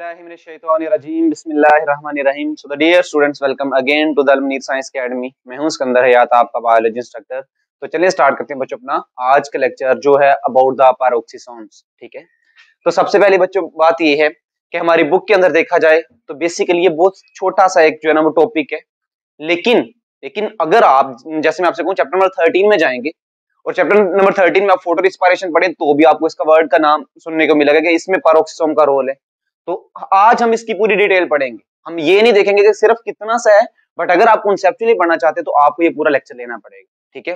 बिस्मिल्लाहिर्रहमानिर्रहीम बिस्मिल्लाहिर्रहमानिर्रहीम। So the dear students, welcome again to the Al-Munir science academy. मैं हूं सिकंदर हयात, आपका बायोलॉजी इंस्ट्रक्टर। तो चलिए स्टार्ट करते हैं बच्चों अपना आज का लेक्चर जो है अबाउट द पैरोक्सिसोम्स। ठीक है, तो सबसे पहले बच्चों बात ये है कि हमारी बुक के अंदर देखा जाए तो बेसिकली ये बहुत छोटा सा एक जो है ना वो टॉपिक है, लेकिन अगर आप जैसे मैं आपसे कहूं चैप्टर नंबर 13 में जाएंगे और चैप्टर नंबर 13 में आप फोटो रिस्पायरेशन पढ़ें तो भी आपको इसका वर्ड का नाम सुनने को मिलेगा कि इसमें पैरोक्सिसोम का रोल है। तो आज हम इसकी पूरी डिटेल पढ़ेंगे। हम ये नहीं देखेंगे कि सिर्फ कितना सा है, बट अगर आप कॉन्सेप्चुअली पढ़ना चाहते हैं तो आपको ये पूरा लेक्चर लेना पड़ेगा। ठीक है,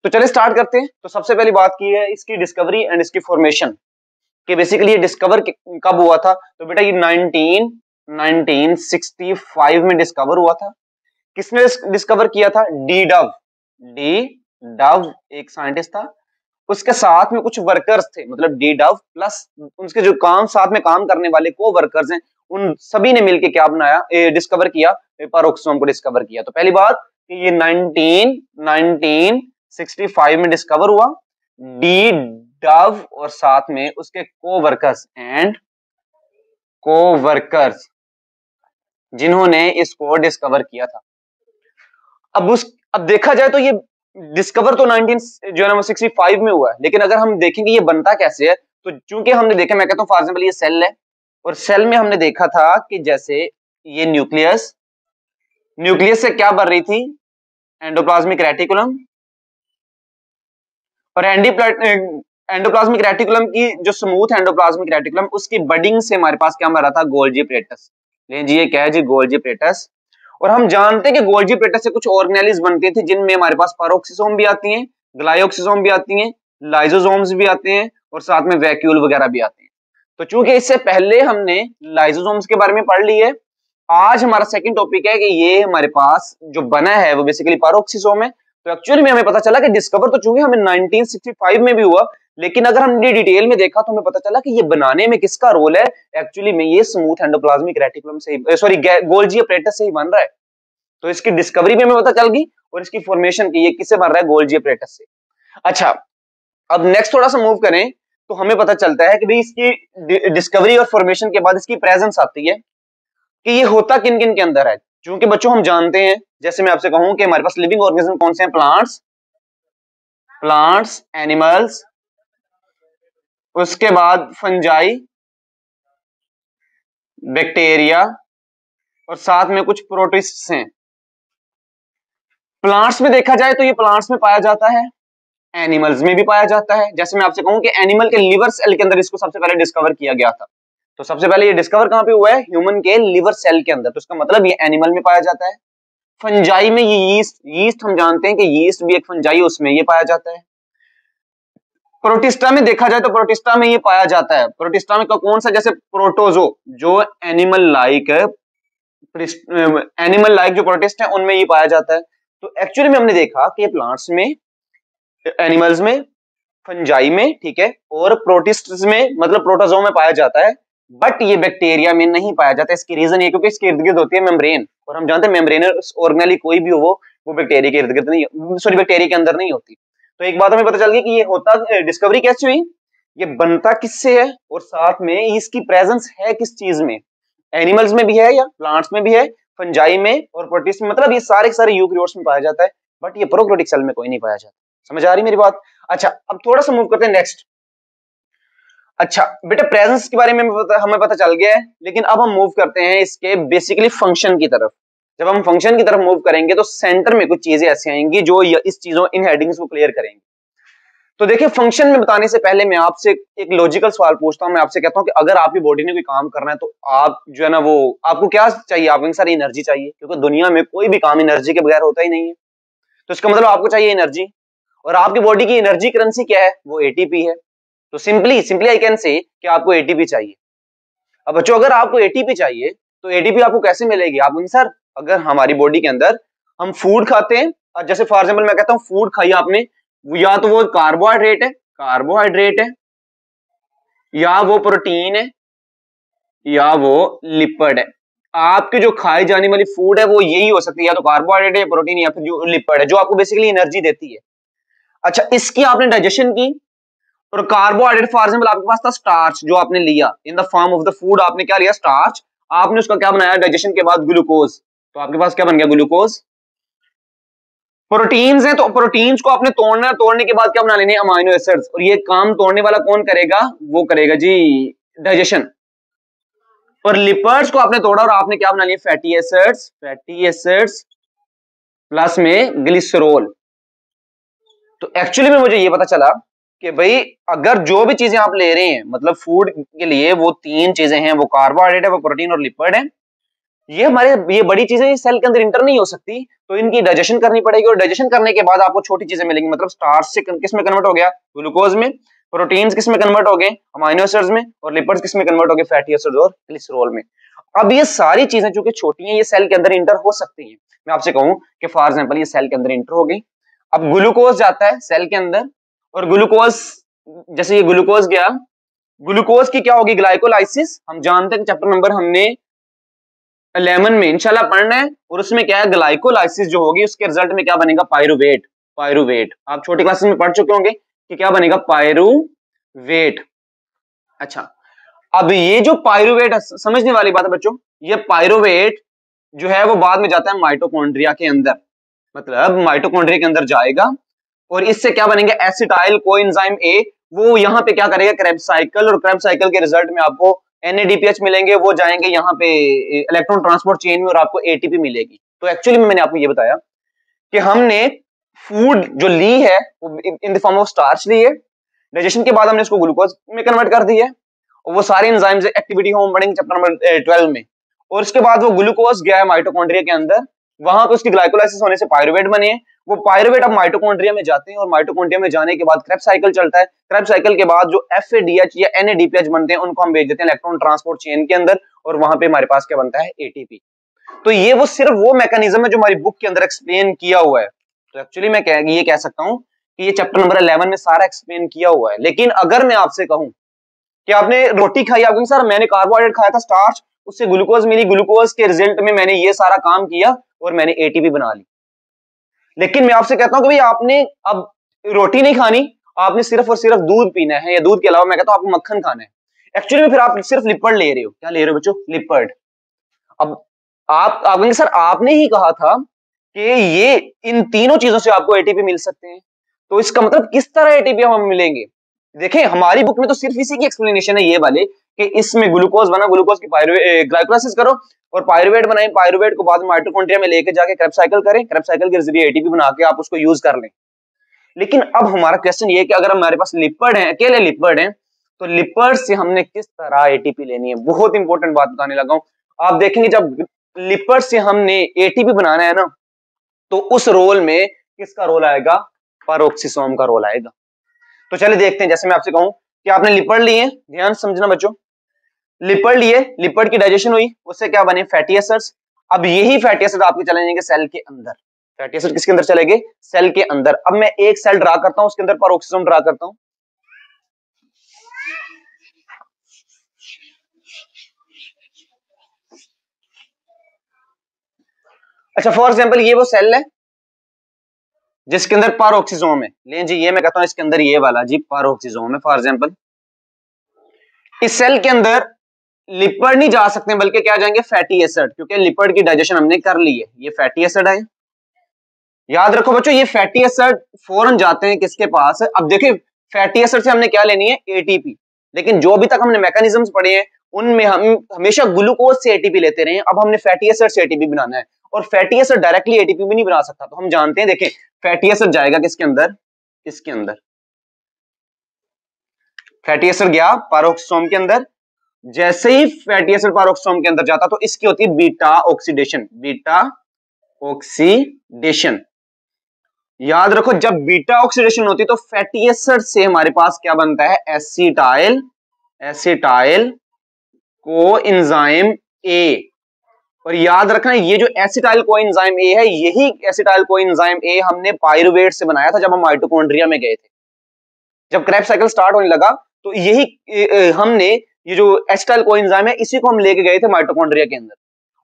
तो चलिए स्टार्ट करते हैं। तो सबसे पहली बात की है इसकी डिस्कवरी एंड इसकी फॉर्मेशन, कि बेसिकली ये डिस्कवर कब हुआ था। तो बेटा ये 1965 में डिस्कवर हुआ था। किसने डिस्कवर किया था? डी डव एक साइंटिस्ट था, उसके साथ में कुछ वर्कर्स थे, मतलब डी डव प्लस उनके जो साथ में काम करने वाले को वर्कर्स हैं, उन सभी ने मिलकर क्या बनाया, डिस्कवर किया, पैरोक्सिसोम को डिस्कवर किया। तो पहली बात कि ये 1965 में डिस्कवर हुआ। डी डव और साथ में उसके को-वर्कर्स जिन्होंने इसको डिस्कवर किया था। अब देखा जाए तो ये डिस्कवर तो 1965 में हुआ है, लेकिन अगर हम देखेंगे ये बनता कैसे है, तो चूंकि हमने देखा, मैं कहता हूं फॉर एग्जांपल ये सेल है और सेल में हमने देखा था कि जैसे ये न्यूक्लियस से क्या बन रही थी, एंडोप्लाज्मिक रेटिकुलम, और एंडोप्लाज्मिक रेटिकुलम की जो स्मूथ एंडोप्लाज्मिक रेटिकुलम, उसकी बडिंग से हमारे पास क्या बन रहा था, गोल्जी अपैरेटस। लेकिन जी ये क्या है जी, गोल्जी अपैरेटस। और हम जानते हैं कि गोल्जी अपैरेटस से कुछ ऑर्गेनेल्स बनती थी जिनमें हमारे पास पैरोक्सिसोम भी आती हैं, ग्लाइकोक्सिसोम भी आती हैं, लाइसोसोम्स भी आते हैं और साथ में वैक्यूल वगैरह भी आते हैं। तो चूंकि इससे पहले हमने लाइसोसोम्स के बारे में पढ़ ली है, आज हमारा सेकंड टॉपिक है कि ये हमारे पास जो बना है वो बेसिकली पैरोक्सिसोम है। तो एक्चुअली में हमें पता चला कि डिस्कवर तो चूंकि हमें 1965 में भी हुआ, लेकिन अगर हमने डिटेल में देखा तो हमें पता चला कि ये बनाने में किसका रोल है। एक्चुअली में ये स्मूथ एंडोप्लाज्मिक रेटिकुलम से, सॉरी गोल्जी अपैरेटस से ही बन रहा है। तो इसकी डिस्कवरी भी हमें पता चल गई और इसकी फॉर्मेशन की, ये किससे बन रहा है, गोल्जी अपैरेटस से। अच्छा, अब नेक्स्ट थोड़ा सा मूव करें तो हमें पता चलता है कि भाई इसकी डिस्कवरी और फॉर्मेशन के बाद इसकी प्रेजेंस आती है कि ये होता किन किन के अंदर है। क्योंकि बच्चों हम जानते हैं, जैसे मैं आपसे कहूं कि हमारे पास लिविंग ऑर्गेनिज्म कौन से हैं, प्लांट्स, एनिमल्स, उसके बाद फंजाई, बैक्टीरिया और साथ में कुछ प्रोटिस्ट्स हैं। प्लांट्स में देखा जाए तो ये प्लांट्स में पाया जाता है, एनिमल्स में भी पाया जाता है। जैसे मैं आपसे कहूं कि एनिमल के लिवर सेल के अंदर इसको सबसे पहले डिस्कवर किया गया था। तो सबसे पहले ये डिस्कवर कहां पे हुआ है, ह्यूमन के लिवर सेल के अंदर। तो इसका मतलब ये एनिमल में पाया जाता है। फंजाई में ये यीस्ट हम जानते हैं कि यीस्ट भी एक फंजाई, उसमें ये पाया जाता है। प्रोटिस्टा में देखा जाए तो प्रोटिस्टा में ये पाया जाता है। प्रोटिस्टा में कौन सा, जैसे प्रोटोजो, जो एनिमल लाइक जो प्रोटिस्ट है उनमें ये पाया जाता है। तो एक्चुअली में हमने देखा कि प्लांट्स में, एनिमल्स में, फंजाई में, ठीक है, और प्रोटिस्ट्स में मतलब प्रोटोजो में पाया जाता है, बट ये बैक्टीरिया में नहीं पाया जाता। इसकी रीजन ये क्योंकि इसके इर्द गिर्द होती है मेम्ब्रेन, और हम जानते हैं मेम्ब्रेनस ऑर्गेनेली कोई भी हो वो बैक्टीरिया के इर्द गिर्द नहीं, सॉरी बैक्टीरिया के अंदर नहीं होती। तो एक बात हमें पता चल गई कि ये होता, डिस्कवरी कैसे हुई, ये बनता किससे है और साथ में इसकी प्रेजेंस है किस चीज में, एनिमल्स में भी है या प्लांट्स में भी है, फंजाई में और प्रोटिस्ट में, मतलब ये सारे के सारे यूकेरियोट्स में पाया जाता है, बट ये प्रोकैरियोटिक सेल में कोई नहीं पाया जाता। समझ आ रही मेरी बात? अच्छा, अब थोड़ा सा मूव करते हैं नेक्स्ट। अच्छा बेटा, प्रेजेंस के बारे में हमें पता चल गया है, लेकिन अब हम मूव करते हैं इसके बेसिकली फंक्शन की तरफ। जब हम फंक्शन की तरफ मूव करेंगे तो सेंटर में कुछ चीजें ऐसी आएंगी जो इस चीजों, इन हेडिंग्स को क्लियर करेंगे। तो देखिए, फंक्शन में बताने से पहले मैं आपसे एक लॉजिकल सवाल पूछता हूं। मैं आपसे कहता हूं कि अगर आपकी बॉडी ने कोई काम करना है तो आप जो है ना वो, आपको क्या चाहिए, आपको सारी एनर्जी चाहिए, क्योंकि दुनिया में कोई भी काम एनर्जी के बगैर होता ही नहीं है। तो इसका मतलब आपको चाहिए एनर्जी, और आपकी बॉडी की एनर्जी करेंसी क्या है, वो एटीपी है। तो सिंपली आई कैन से कि आपको एटीपी चाहिए। अब बच्चों, अगर आपको एटीपी चाहिए तो एटीपी आपको कैसे मिलेगी? आप सर, अगर हमारी बॉडी के अंदर हम फूड खाते हैं, जैसे फॉर एग्जांपल मैं कहता हूं फूड खाई आपने, या तो वो कार्बोहाइड्रेट है, या वो प्रोटीन है, या वो लिपिड है। आपकी जो खाई जाने वाली फूड है वो यही हो सकती है, या तो कार्बोहाइड्रेट है, या प्रोटीन, या फिर जो लिपिड है, जो आपको बेसिकली एनर्जी देती है। अच्छा, इसकी आपने डाइजेशन की और कार्बोहाइड्रेट फॉर एग्जाम्पल आपके पास था स्टार्च जो आपने लिया इन the form of the food, आपने क्या लिया स्टार्च, आपने उसका क्या बनाया डाइजेशन के बाद ग्लूकोज, तो आपके पास क्या बन गया ग्लूकोज। प्रोटीन्स हैं तो प्रोटीन्स को आपने तोड़ना है, तोड़ने के बाद क्या बना लेने अमाइनो एसिड्स, और ये काम तोड़ने वाला कौन करेगा, वो करेगा जी डाइजेशन। और लिपर्ड्स को आपने तोड़ा और आपने क्या बना लिया fatty acids, fatty acids plus में ग्लिसरॉल। तो एक्चुअली में मुझे ये पता चला कि भाई अगर जो भी चीजें आप ले रहे हैं मतलब फूड के लिए वो तीन चीजें हैं, वो कार्बोहाइड्रेट है, वो प्रोटीन और लिपिड है, ये बड़ी चीजें सेल के अंदर इंटर नहीं हो सकती, तो इनकी डाइजेशन करनी पड़ेगी और डाइजेशन करने के बाद आपको छोटी चीजें मिलेंगी, मतलब स्टार्च से किस में कन्वर्ट हो गया ग्लूकोज में, प्रोटीन्स किस में कन्वर्ट हो गए अमाइनो एसिड्स में, और लिपिड्स किस में कन्वर्ट हो गए फैटी एसिड्स और ग्लिसरॉल में। अब ये सारी चीजें चूंकि छोटी हैं ये सेल के अंदर इंटर हो सकती हैं। मैं आपसे कहूं कि फॉर एग्जांपल ये सेल के अंदर इंटर हो गई, अब ग्लूकोज जाता है सेल के अंदर, और ग्लूकोज जैसे ये ग्लूकोज गया, ग्लूकोज की क्या होगी ग्लाइकोलाइसिस, हम जानते हैं चैप्टर नंबर हमने 11 में इंशाल्लाह पढ़ना है, और उसमें क्या है ग्लाइकोलाइसिस जो होगी उसके रिजल्ट में क्या बनेगा पायरुवेट। पायरुवेट आप छोटी क्लासेस में पढ़ चुके होंगे कि क्या बनेगा पायरुवेट। अच्छा अब ये जो पायरुवेट समझने वाली बात है बच्चों, ये पायरुवेट जो है वो बाद में जाता है माइटोकॉन्ड्रिया के अंदर, मतलब माइटोकॉन्ड्रिया के अंदर जाएगा और इससे क्या बनेंगे एसिटाइल कोएंजाइम ए, वो यहाँ पे क्या करेगा क्रेब्स साइकिल, और क्रेब्स साइकिल के रिजल्ट में आपको NADPH मिलेंगे, वो जाएंगे यहाँ पे इलेक्ट्रॉन ट्रांसपोर्ट चेन में और आपको ATP मिलेगी। तो एक्चुअली में मैंने आपको ये बताया कि हमने फूड जो ली है वो in the form of starch ली है, डाइजेशन के बाद हमने इसको ग्लूकोज में कन्वर्ट कर दी है, और वो सारे एंजाइम्स एक्टिविटी हम पढ़ेंगे चैप्टर नंबर 12 में, और उसके बाद वो ग्लूकोज गया है माइटोकॉन्ड्रिया के अंदर, वहां पे उसकी ग्लाइकोलाइसिस होने से पायरुवेट बने हैं, वो पायरुवेट अब माइटोकॉन्ड्रिया में जाते हैं और माइटोकॉन्ड्रिया में जाने के बाद क्रेब्स साइकिल चलता है, क्रेब्स साइकिल के बाद जो FADH या NADPH बनते हैं उनको हम भेज देते हैं इलेक्ट्रॉन ट्रांसपोर्ट चेन के अंदर, और वहां पे हमारे पास क्या बनता है ATP। तो ये वो सिर्फ वो मैकेनिज्म है जो हमारी बुक के अंदर एक्सप्लेन किया हुआ है। तो एक्चुअली मैं ये कह सकता हूं कि ये चैप्टर नंबर 11 में सारा एक्सप्लेन किया हुआ है। लेकिन अगर मैं आपसे कहूं कि आपने रोटी खाई, आप सर मैंने कार्बोहाइड्रेट खाया था स्टार्च, उससे ग्लूकोज मिली, ग्लूकोज के रिजल्ट में मैंने ये सारा काम किया और मैंने ATP बना ली, लेकिन मैं आपसे कहता हूं कि भाई आपने अब रोटी नहीं खानी, आपने सिर्फ और सिर्फ दूध पीना है, या दूध के अलावा मैं कहता हूं आपको मक्खन खाना है, एक्चुअली में फिर आप सिर्फ लिपिड ले रहे हो। क्या ले रहे हो बच्चों लिपिड। अब आप कहेंगे सर आपने ही कहा था कि ये इन तीनों चीजों से आपको ATP मिल सकते हैं, तो इसका मतलब किस तरह ATP हमें मिलेंगे। देखें हमारी बुक में तो सिर्फ इसी की एक्सप्लेनेशन है ये वाले कि इसमें ग्लूकोज बना, ग्लूकोज की ग्लाइकोलाइसिस करो और पायरुवेट बनाए, पायरुवेट को बाद में माइटोकॉन्ड्रिया में लेके जाके क्रेब्स साइकिल करें, क्रेब्स साइकिल के जरिए ATP बना के आप उसको यूज कर लें। लेकिन अब हमारा क्वेश्चन ये है कि अगर हमारे पास लिपिड है, अकेले लिपिड है, तो लिपिड से हमने किस तरह ATP लेनी है। बहुत इंपॉर्टेंट बात बताने लगा हूं। आप देखेंगे जब लिपिड से हमने ATP बनाना है ना, तो उस रोल में किसका रोल आएगा, पेरोक्सिसोम का रोल आएगा। तो चलिए देखते हैं, जैसे मैं आपसे कहूं कि आपने लिपिड लिए, ध्यान समझना बच्चों, लिपिड लिए, लिपिड की डाइजेशन हुई, उससे क्या बने फैटी एसिड्स। अब यही फैटी एसिड आपके चले जाएंगे सेल के अंदर, फैटी एसिड किसके अंदर चलेंगे सेल के अंदर। अब मैं एक सेल ड्रा करता हूं, उसके अंदर पेरोक्सिसोम ड्रा करता हूं। अच्छा फॉर एग्जांपल ये वो सेल है जिसके अंदर पेरोक्सिसोम है, लें जी ये मैं कहता हूं इसके अंदर ये वाला जी पेरोक्सिसोम है फॉर एग्जांपल। इस सेल के अंदर लिपिड नहीं जा सकते बल्कि क्या जाएंगे फैटी एसिड, क्योंकि लिपिड की डाइजेशन हमने कर ली है, ये फैटी एसिड है। याद रखो बच्चों ये फैटी एसिड फौरन जाते हैं किसके पास। अब देखिए फैटी एसिड से हमने क्या लेनी है ATP, लेकिन जो अभी तक हमने मैकेनिज्म्स पढ़े हैं उनमें हम हमेशा ग्लूकोज से ATP लेते रहे हैं। अब हमने फैटी एसिड से ATP बनाना है, और फैटी एसिड डायरेक्टली ATP भी नहीं बना सकता, तो हम जानते हैं देखिए फैटी एसिड जाएगा किसके अंदर, इसके अंदर फैटी एसिड गया पेरोक्सिसोम के अंदर। जैसे ही फैटी एसिड पेरोक्सिसोम के अंदर जाता तो इसकी होती है बीटा ऑक्सीडेशन, बीटा ऑक्सीडेशन। याद रखो जब बीटा ऑक्सीडेशन होती है तो फैटी एसिड से हमारे पास क्या बनता है एसिटाइल, एसिटाइल कोएंजाइम A। और याद रखना ये जो एसिटाइल कोएंजाइम A है, यही एसिटाइल कोएंजाइम A हमने पायरुवेट से बनाया था जब हम माइटोकॉन्ड्रिया में गए थे। जब क्रेब्स साइकिल स्टार्ट होने लगा तो यही हमने ये जो एसिटाइल कोएंजाइम है इसी को हम लेके गए थे माइटोकॉन्ड्रिया के अंदर,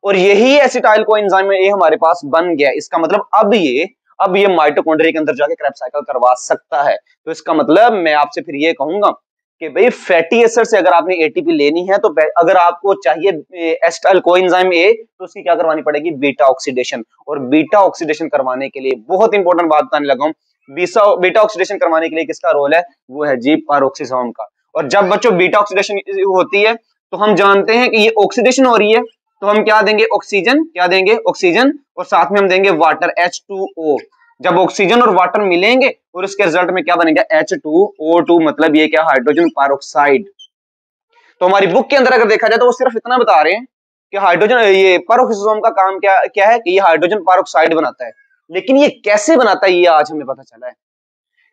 और यही एसिटाइल कोएंजाइम A हमारे पास बन गया। इसका मतलब अब ये अब ये माइटोकॉन्ड्रिया के अंदर जाके क्रेब्स साइकिल करवा सकता है। तो इसका मतलब मैं आपसे फिर ये कहूंगा कि भाई फैटी एसिड से अगर आपने एटीपी लेनी है तो अगर आपको चाहिए एसिटाइल कोएंजाइम ए तो उसकी क्या करवानी पड़ेगी, बीटा ऑक्सीडेशन। और बीटा ऑक्सीडेशन करवाने के लिए बहुत इंपॉर्टेंट बात बताने लगा हूं, बीटा ऑक्सीडेशन करवाने के लिए किसका रोल है, वो है जी पैरोक्सिसोम का। और जब बच्चों बीटा ऑक्सीडेशन होती है तो हम जानते हैं कि ये ऑक्सीडेशन हो रही है, तो हम क्या देंगे, ऑक्सीजन, क्या देंगे, ऑक्सीजन, और साथ में हम देंगे वाटर H2O। जब ऑक्सीजन और वाटर मिलेंगे और उसके रिजल्ट में क्या बनेगा, H2O2, मतलब ये क्या, हाइड्रोजन पैरोक्साइड। तो हमारी बुक के अंदर अगर देखा जाए तो वो सिर्फ इतना बता रहे हैं कि हाइड्रोजन, ये पैरोक्सिसोम का काम क्या क्या है कि ये हाइड्रोजन पैरोक्साइड बनाता है। लेकिन ये कैसे बनाता है ये आज हमें पता चला है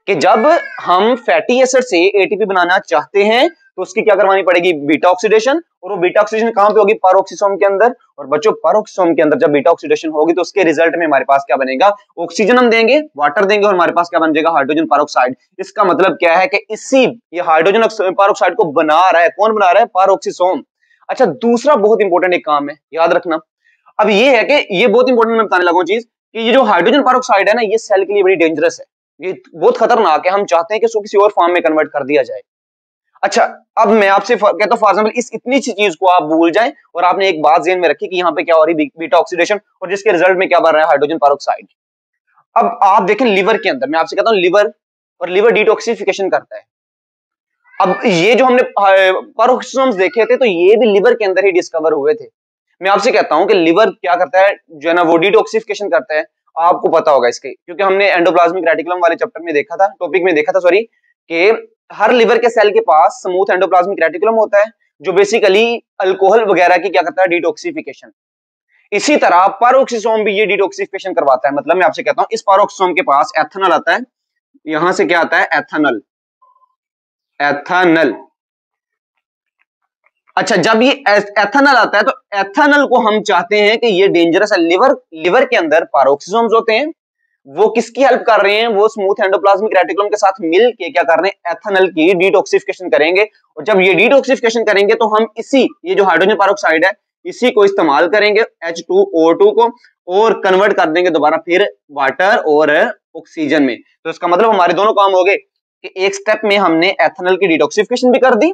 कि जब हम फैटी एसिड से एटीपी बनाना चाहते हैं तो उसकी क्या करवानी पड़ेगी, बीटा ऑक्सीडेशन। और वो बीटा ऑक्सीडेशन कहां पे होगी, पैरोक्सिसोम के अंदर। और बच्चों पैरोक्सिसोम के अंदर जब बीटा ऑक्सीडेशन होगी तो उसके रिजल्ट में हमारे पास क्या बनेगा, ऑक्सीजन हम देंगे, वाटर देंगे, और हमारे पास क्या बन जाएगा, हाइड्रोजन पैरोक्साइड। इसका मतलब क्या है कि इसी ये हाइड्रोजन पैरोक्साइड को बना रहा है, कौन बना रहा है, पैरोक्सिसोम। अच्छा, दूसरा बहुत इंपॉर्टेंट एक काम है, याद रखना। अब ये है कि ये बहुत इंपॉर्टेंट मैं बताने लगा हूं चीज कि ये जो हाइड्रोजन पैरोक्साइड है ना, ये सेल के लिए बड़ी डेंजरस है, ये बहुत खतरनाक है। हम चाहते हैं कि इसको किसी और फॉर्म में कन्वर्ट कर दिया जाए। अच्छा, अब मैं आपसे कहता हूं फॉर एग्जांपल इस इतनी सी चीज को आप भूल जाएं और आपने एक बात ज़हन में रखी कि यहाँ पे क्या हो रही है, बीटा ऑक्सीडेशन, और जिसके रिजल्ट में क्या बन रहा है, हाइड्रोजन पैरोक्साइड। अब आप देखें लिवर के अंदर, मैं आपसे कहता हूं लिवर, और लिवर डिटॉक्सिफिकेशन करता है। अब ये जो हमने पैरोक्सिसोम्स देखे थे तो ये भी लिवर के अंदर ही डिस्कवर हुए थे। मैं आपसे कहता हूं कि लिवर क्या करता है, जो है ना, वो डिटॉक्सिफिकेशन करता है। आपको पता होगा इसके, क्योंकि हमने एंडोप्लाज्मिक रेटिकुलम वाले चैप्टर में देखा था, टॉपिक में देखा था सॉरी, कि हर लिवर के सेल के पास स्मूथ एंडोप्लाज्मिक रेटिकुलम होता है जो बेसिकली अल्कोहल वगैरह की क्या करता है, डिटॉक्सिफिकेशन। इसी तरह पैरोक्सिसोम भी ये डिटॉक्सिफिकेशन करवाता है। मतलब मैं आपसे कहता हूं इस पैरोक्सिसोम के पास एथेनॉल आता है, यहां से क्या आता है, एथेनॉल, एथेनॉल। अच्छा, जब ये एथेनॉल आता है तो एथेनॉल को हम चाहते हैं कि ये डेंजरस है। लिवर के अंदर पैरोक्सिसोम्स होते हैं, वो किसकी हेल्प कर रहे हैं, वो स्मूथ एंडोप्लाज्मिक रेटिकुलम के साथ मिल के क्या कर रहे हैं, एथेनॉल की डिटॉक्सिफिकेशन करेंगे। और जब ये डिटॉक्सिफिकेशन करेंगे तो हम इसी, ये जो हाइड्रोजन पैरोक्साइड है, इसी को इस्तेमाल करेंगे H2O2 को, और कन्वर्ट कर देंगे दोबारा फिर वाटर और ऑक्सीजन में। तो इसका मतलब हमारे दोनों काम हो गए कि एक स्टेप में हमने एथेनॉल की डिटॉक्सिफिकेशन भी कर दी,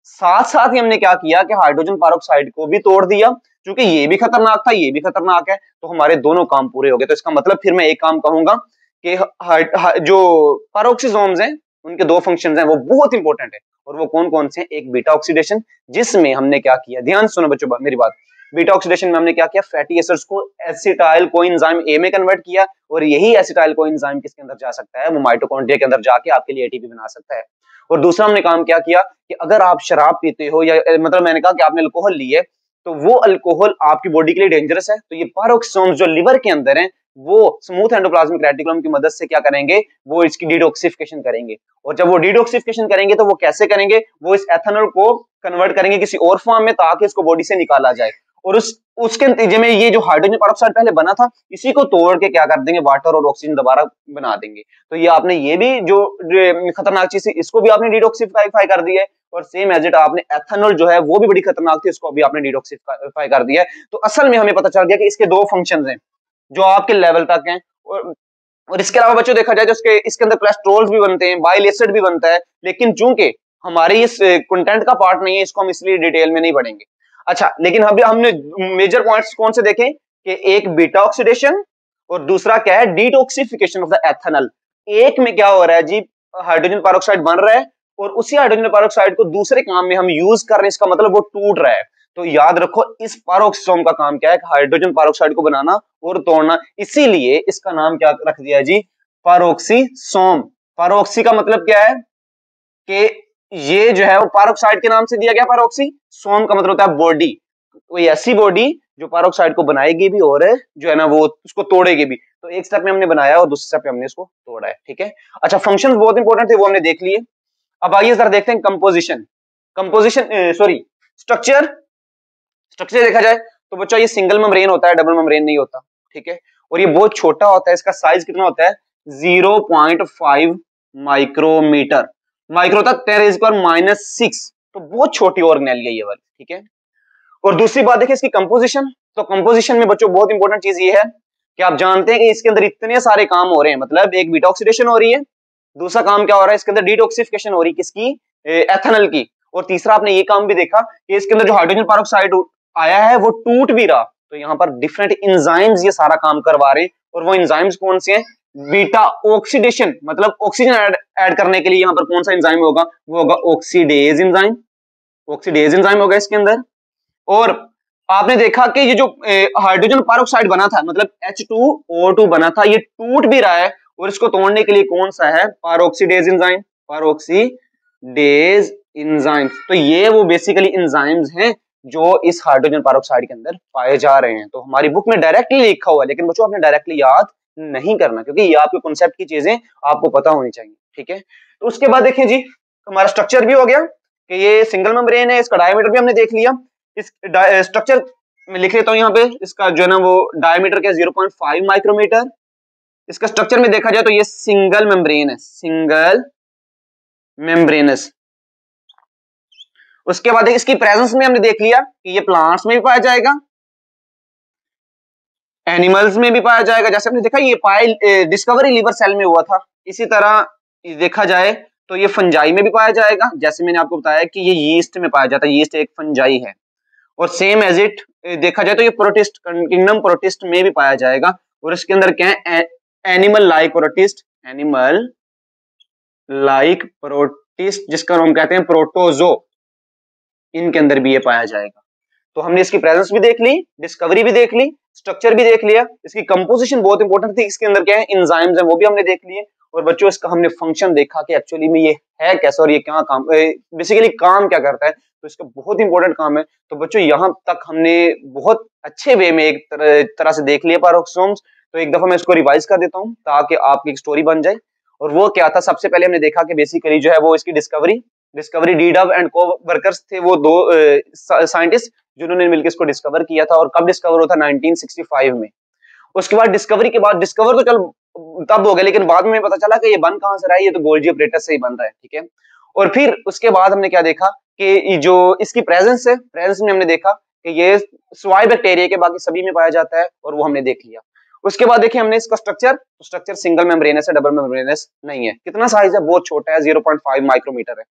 साथ साथ ही हमने क्या किया कि हाइड्रोजन पैरोक्साइड को भी तोड़ दिया, क्योंकि ये भी खतरनाक था, ये भी खतरनाक है, तो हमारे दोनों काम पूरे हो गए। तो इसका मतलब फिर मैं एक काम कहूंगा कि जो पैरोक्सिसोम्स हैं उनके दो फंक्शंस हैं, वो बहुत इंपॉर्टेंट है। और वो कौन कौन से हैं, एक बीटा ऑक्सीडेशन, जिसमें हमने क्या किया, ध्यान सुनो बच्चों मेरी बात, बीटा ऑक्सीडेशन में हमने क्या किया, फैटी एसिड्स को एसिटाइल कोएंजाइम ए में कन्वर्ट किया, और यही एसिटाइल कोएंजाइम किसके अंदर जा सकता है, वो माइटोकॉन्ड्रिया के अंदर जाके आपके लिए एटीपी बना सकता है। और दूसरा हमने काम क्या किया कि अगर आप शराब पीते हो, या मतलब मैंने कहा कि आपने अल्कोहल ली है, तो वो अल्कोहल आपकी बॉडी के लिए डेंजरस है, तो ये पैरोक्सिसोम्स जो लिवर के अंदर हैं वो स्मूथ एंडोप्लाज्मिक रेटिकुलम की मदद से क्या करेंगे, वो इसकी डिटॉक्सिफिकेशन करेंगे। और जब वो डिटॉक्सिफिकेशन करेंगे तो वो कैसे करेंगे, वो इस एथेनॉल को कन्वर्ट करेंगे किसी और फॉर्म में ताकि इसको बॉडी से निकाला जाए। और उसके नतीजे में ये जो हाइड्रोजन पैरोक्साइड पहले बना था, इसी को तोड़ के क्या कर देंगे, वाटर और ऑक्सीजन दोबारा बना देंगे। तो ये आपने ये भी जो खतरनाक चीज थी इसको भी आपने डिटॉक्सिफाई कर दिया है, और सेम एज इट आपने एथेनॉल जो है वो भी बड़ी खतरनाक थी, उसको भी आपने डिटॉक्सिफाई कर दिया है। तो असल में हमें पता चल गया कि इसके दो फंक्शंस हैं जो आपके लेवल तक हैं। और इसके अलावा बच्चों देखा जाए तो इसके अंदर कोलेस्ट्रॉल भी बनते हैं, बाइल एसिड भी बनता है, लेकिन चूंकि हमारे इस कंटेंट का पार्ट नहीं है, इसको हम इसलिए डिटेल में नहीं पढ़ेंगे। अच्छा, लेकिन अभी हमने मेजर पॉइंट्स कौन से देखे कि एक बीटा ऑक्सीडेशन और दूसरा क्या है, डिटॉक्सिफिकेशन ऑफ द एथेनॉल। एक में क्या हो रहा है जी, हाइड्रोजन पैरोक्साइड बन रहा है और उसी हाइड्रोजन पैरोक्साइड को दूसरे काम में हम यूज कर रहे हैं, इसका मतलब वो टूट रहा है। तो याद रखो इस पैरोक्सिसोम का काम क्या है, हाइड्रोजन पैरोक्साइड को बनाना और तोड़ना, इसीलिए इसका नाम क्या रख दिया है जी, पैरोक्सिसोम। पैरोक्सी का मतलब क्या है कि ये जो है वो पैरोक्साइड के नाम से दिया गया, पैरोक्सिसोम का मतलब होता है बॉडी, कोई ऐसी बॉडी जो पैरोक्साइड को बनाएगी भी और जो है ना वो उसको तोड़ेगी भी। तो एक स्टेप में हमने बनाया और दूसरे स्टेप में हमने इसको तोड़ा है, ठीक है। अच्छा, फंक्शंस बहुत इंपॉर्टेंट थे, वो हमने देख लिए। अब आइए जरा देखते हैं कंपोजिशन सॉरी स्ट्रक्चर देखा जाए तो बच्चों ये सिंगल मेम्ब्रेन होता है, डबल मेम्ब्रेन नहीं होता, ठीक है। और ये बहुत छोटा होता है, इसका साइज कितना होता है, 0.5 माइक्रोमीटर, माइक्रो तक 10⁻⁻⁶, तो बहुत छोटी ऑर्गेनेल है ये वाली, ठीक है। और दूसरी बात देखिए इसकी कंपोजिशन, तो कंपोजिशन में बच्चों बहुत इंपॉर्टेंट चीज ये है कि आप जानते हैं कि इसके अंदर इतने सारे काम हो रहे हैं, मतलब एक बीटा ऑक्सीडेशन हो रही है, दूसरा काम क्या हो रहा है इसके अंदर, डिटॉक्सिफिकेशन हो रही है किसकी, एथेनॉल की, और तीसरा आपने ये काम भी देखा कि इसके अंदर जो हाइड्रोजन पेरोक्साइड आया है वो टूट भी रहा। तो यहाँ पर डिफरेंट इंजाइम्स ये सारा काम करवा रहे हैं, और वो इंजाइम्स कौन से हैं, बीटा ऑक्सीडेशन, मतलब ऑक्सीजन ऐड करने के लिए यहाँ पर कौन सा इंजाइम होगा, वो होगा ऑक्सीडेज इंजाइम, ऑक्सीडेज इंजाइम होगा इसके अंदर। और आपने देखा कि ये जो हाइड्रोजन पेरोक्साइड बना था, मतलब H2O2 बना था, ये टूट भी रहा है, और इसको तोड़ने के लिए कौन सा है, पेरोक्सीडेज इंजाइम, पेरोक्सीडेज इंजाइम। तो ये वो बेसिकली इंजाइम्स हैं जो इस हाइड्रोजन पेरोक्साइड के अंदर पाए जा रहे हैं। तो हमारी बुक में डायरेक्टली लिखा हुआ है, लेकिन बच्चों आपने डायरेक्टली याद नहीं करना, क्योंकि ये आपके कॉन्सेप्ट की चीजें आपको पता होनी चाहिए, ठीक है। तो उसके बाद देखिए जी, हमारा स्ट्रक्चर भी हो गया कि ये सिंगल मेम्ब्रेन है, इसका डायमीटर भी हमने देख लिया। इस स्ट्रक्चर में लिख लेता हूं यहाँ पे, इसका जो है ना वो डायमीटर क्या 0.5 माइक्रोमीटर। इसका स्ट्रक्चर में देखा जाए तो ये सिंगल मेम्ब्रेन है, सिंगल मेम्ब्रेनस। उसके बाद इसकी प्रेजेंस में हमने देख लिया कि ये प्लांट्स में भी पाया जाएगा, एनिमल्स में भी पाया जाएगा, जैसे हमने देखा ये पाया डिस्कवरी लीवर सेल में हुआ था। इसी तरह देखा जाए तो ये फंजाई में भी पाया जाएगा, जैसे मैंने आपको बताया कि ये यीस्ट में पाया जाता है, यीस्ट एक फंजाई है। और सेम एज इट देखा जाए तो ये प्रोटिस्ट, किंगडम प्रोटिस्ट में भी पाया जाएगा, और इसके अंदर क्या है, animal like protist, animal like protist, जिसका नाम कहते हैं प्रोटोजो, इनके अंदर भी ये पाया जाएगा। तो हमने इसकी प्रेजेंस भी देख ली, डिस्कवरी भी देख ली, स्ट्रक्चर भी देख लिया, इसकी कंपोजिशन बहुत इंपॉर्टेंट थी, इसके अंदर क्या है, एंजाइम्स हैं, वो भी हमने देख लिए। और बच्चों इसका हमने फंक्शन देखा कि एक्चुअली में ये है कैसा और ये क्या काम, बेसिकली काम क्या करता है, तो इसका बहुत इंपॉर्टेंट काम है। तो बच्चों यहाँ तक हमने बहुत अच्छे वे में एक तरह से देख लिया पेरोक्सोम्स। तो एक दफा मैं इसको रिवाइज कर देता हूँ ताकि आपकी एक स्टोरी बन जाए। और वो क्या था, सबसे पहले हमने देखा कि बेसिकली जो है वो इसकी डिस्कवरी डी डब एंड को वर्कर्स थे, वो दो साइंटिस्ट जिन्होंने मिलकर इसको डिस्कवर किया था। और कब डिस्कवर हुआ था, 1965 में। उसके बाद डिस्कवरी के बाद, डिस्कवर तो चल तब हो गया, लेकिन बाद में पता चला कि ये बन कहां से रहा है, ये तो गोल्जी ऑपरेटस से ही बन रहा है, ठीक है। और फिर उसके बाद हमने क्या देखा कि जो इसकी प्रेजेंस है, प्रेजेंस में हमने देखा कि ये स्वाई बैक्टीरिया के बाकी सभी में पाया जाता है, और वो हमने देख लिया। उसके बाद देखिए हमने इसका स्ट्रक्चर सिंगल मेम्ब्रेनस है, डबल मेम्ब्रेनस नहीं है। कितना साइज है, बहुत छोटा है, 0.5 माइक्रोमीटर है।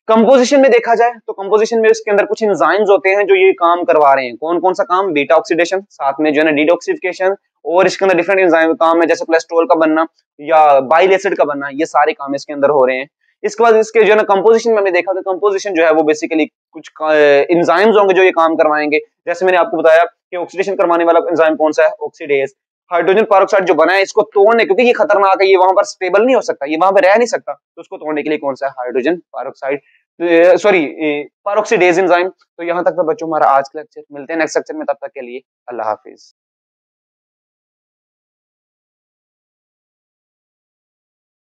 कंपोजिशन में देखा जाए तो कंपोजिशन में इसके अंदर कुछ एंजाइम्स होते हैं जो ये काम करवा रहे हैं। कौन कौन सा काम, बीटा ऑक्सीडेशन, साथ में जो है ना डिटॉक्सिफिकेशन, और इसके अंदर डिफरेंट एंजाइम काम है, जैसे कोलेस्ट्रॉल का बनना या बाइल एसिड का बनना, ये सारे काम इसके अंदर हो रहे हैं। इसके बाद इसके जो है ना कंपोजिशन में हमने देखा कि कंपोजिशन जो है वो बेसिकली कुछ एंजाइम्स होंगे जो ये काम करवाएंगे। जैसे मैंने आपको बताया कि ऑक्सीडेशन करवाने वाला एंजाइम कौन सा है, ऑक्सीडेज। हाइड्रोजन पेरोक्साइड जो बना है, इसको तोड़ने, क्योंकि ये खतरनाक है, ये वहां पर स्टेबल नहीं हो सकता, ये वहां पर रह नहीं सकता, तो उसको तोड़ने के लिए कौन सा है, hydrogen peroxide, sorry peroxidase enzyme. तो यहाँ तक तो बच्चों हमारा आज का लेक्चर, मिलते हैं नेक्स्ट लेक्चर में, तब तक के लिए अल्लाह हाफिज।